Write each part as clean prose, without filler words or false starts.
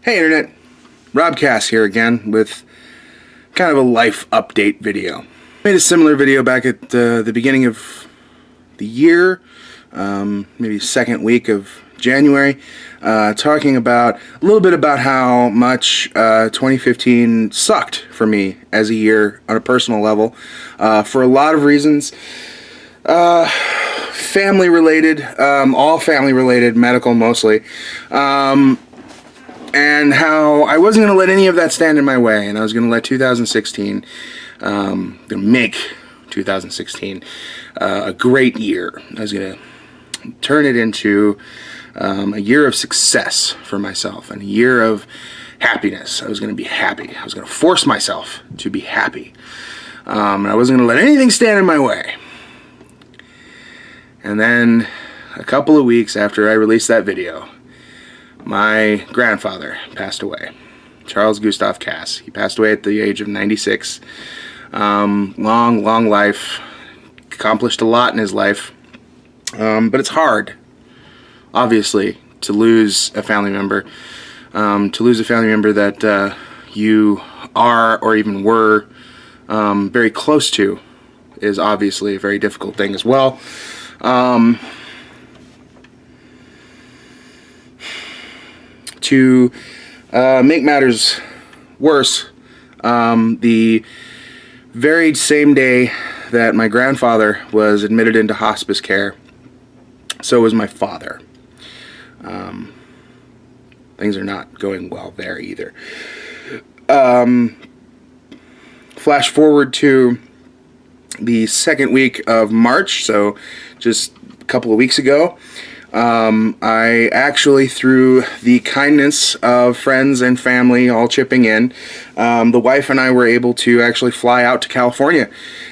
Hey Internet, Rob Cass here again with kind of a life update video. Made a similar video back at the beginning of the year, maybe second week of January, talking about a little bit about how much 2015 sucked for me as a year on a personal level, for a lot of reasons. Family related, all family related, medical mostly. And how I wasn't going to let any of that stand in my way, and I was going to let 2016, going to make 2016 a great year. I was going to turn it into a year of success for myself and a year of happiness. I was going to be happy. I was going to force myself to be happy. And I wasn't going to let anything stand in my way. And then a couple of weeks after I released that video, my grandfather passed away, Charles Gustav Cass. He passed away at the age of 96. Long life, accomplished a lot in his life, but it's hard, obviously, to lose a family member. That you are or even were very close to is obviously a very difficult thing as well. To make matters worse, the very same day that my grandfather was admitted into hospice care, so was my father. Things are not going well there either. Flash forward to the second week of March, so just a couple of weeks ago. I actually, through the kindness of friends and family all chipping in, the wife and I were able to actually fly out to California,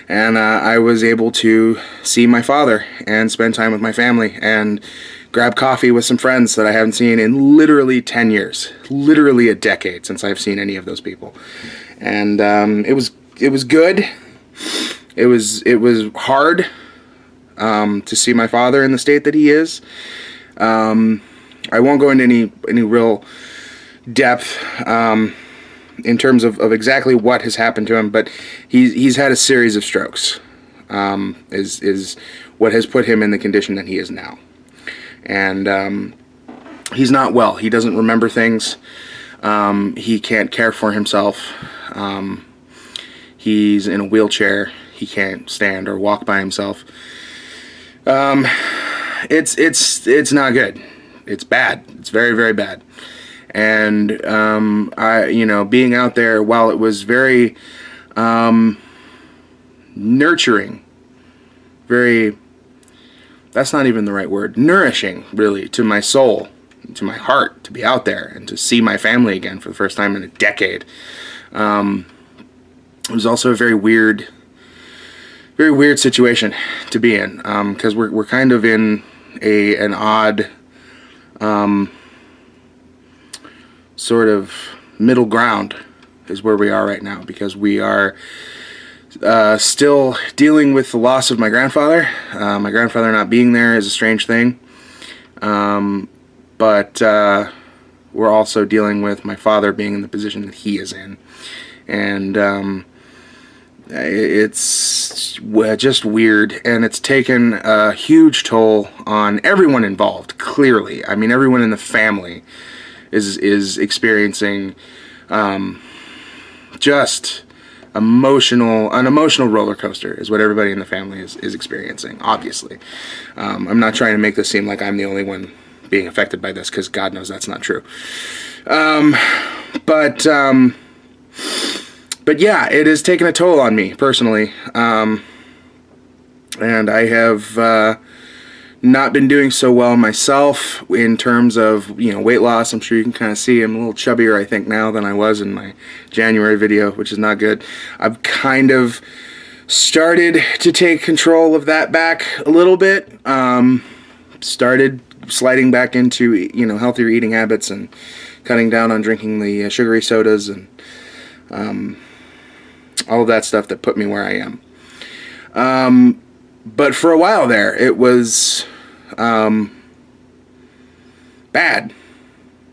and I was able to see my father and spend time with my family and grab coffee with some friends that I haven't seen in literally 10 years, literally a decade since I've seen any of those people. And it was good. It was hard to see my father in the state that he is. I won't go into any real depth in terms of exactly what has happened to him, but he's had a series of strokes. Is what has put him in the condition that he is now, and he's not well. He doesn't remember things. He can't care for himself. He's in a wheelchair. He can't stand or walk by himself. It's not good. It's bad. It's very, very bad. And being out there, while it was very nurturing, that's not even the right word, nourishing, really, to my soul, to my heart, to be out there and to see my family again for the first time in a decade. It was also a very weird situation to be in, because we're kind of in an odd sort of middle ground is where we are right now, because we are still dealing with the loss of my grandfather. My grandfather not being there is a strange thing, but we're also dealing with my father being in the position that he is in, and it's just weird, and it's taken a huge toll on everyone involved. Clearly, I mean, everyone in the family is experiencing just an emotional roller coaster is what everybody in the family is experiencing. Obviously, I'm not trying to make this seem like I'm the only one being affected by this, because God knows that's not true. But yeah, it has taken a toll on me personally, and I have not been doing so well myself in terms of weight loss. I'm sure you can kind of see I'm a little chubbier, I think, now than I was in my January video, which is not good. I've kind of started to take control of that back a little bit. Started sliding back into healthier eating habits and cutting down on drinking the sugary sodas and all of that stuff that put me where I am. But for a while there, it was bad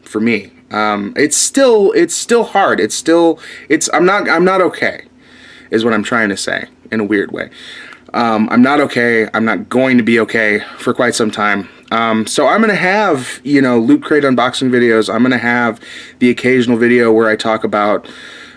for me. It's still hard. I'm not okay, is what I'm trying to say in a weird way. I'm not okay. I'm not going to be okay for quite some time. So I'm going to have, Loot Crate unboxing videos. I'm going to have the occasional video where I talk about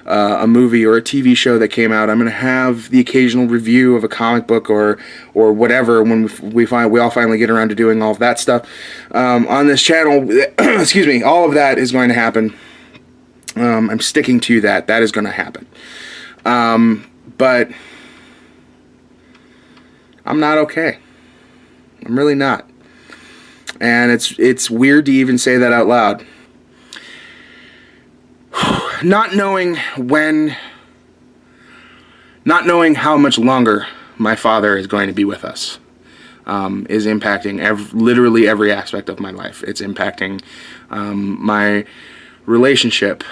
a movie or a TV show that came out. I'm going to have the occasional review of a comic book or whatever when we all finally get around to doing all of that stuff on this channel. Excuse me. All of that is going to happen. I'm sticking to that. That is going to happen. But I'm not okay. I'm really not. And it's weird to even say that out loud. Not knowing how much longer my father is going to be with us is impacting literally every aspect of my life. It's impacting my relationship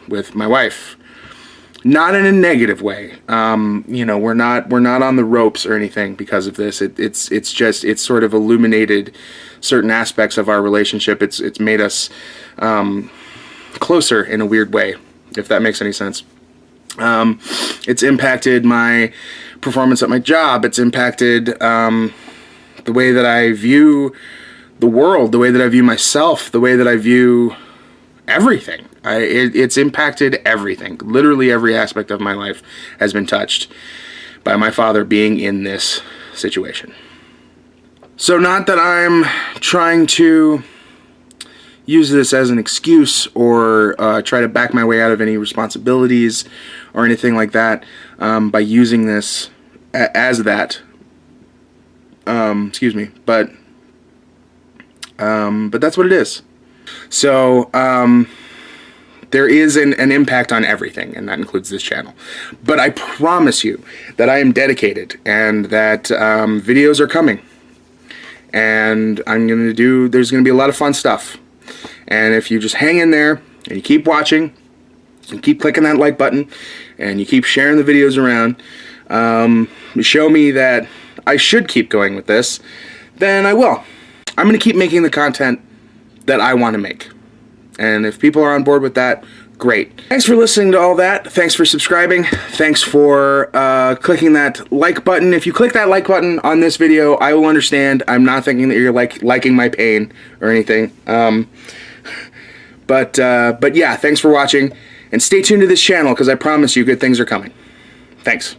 with my wife. Not in a negative way. We're not on the ropes or anything because of this. It's sort of illuminated certain aspects of our relationship. It's made us closer in a weird way, if that makes any sense. It's impacted my performance at my job. It's impacted the way that I view the world, the way that I view myself, the way that I view everything. It's impacted everything. Literally every aspect of my life has been touched by my father being in this situation. So not that I'm trying to use this as an excuse or try to back my way out of any responsibilities or anything like that by using this as that. Excuse me, but that's what it is. So there is an impact on everything, and that includes this channel. But I promise you that I am dedicated and that videos are coming. And there's going to be a lot of fun stuff. And if you just hang in there and you keep watching and keep clicking that like button and you keep sharing the videos around, show me that I should keep going with this, then I will. I'm going to keep making the content that I want to make. And if people are on board with that, great. Thanks for listening to all that. Thanks for subscribing. Thanks for clicking that like button. If you click that like button on this video, I will understand. I'm not thinking that you're liking my pain or anything. But yeah, thanks for watching. And stay tuned to this channel because I promise you good things are coming. Thanks.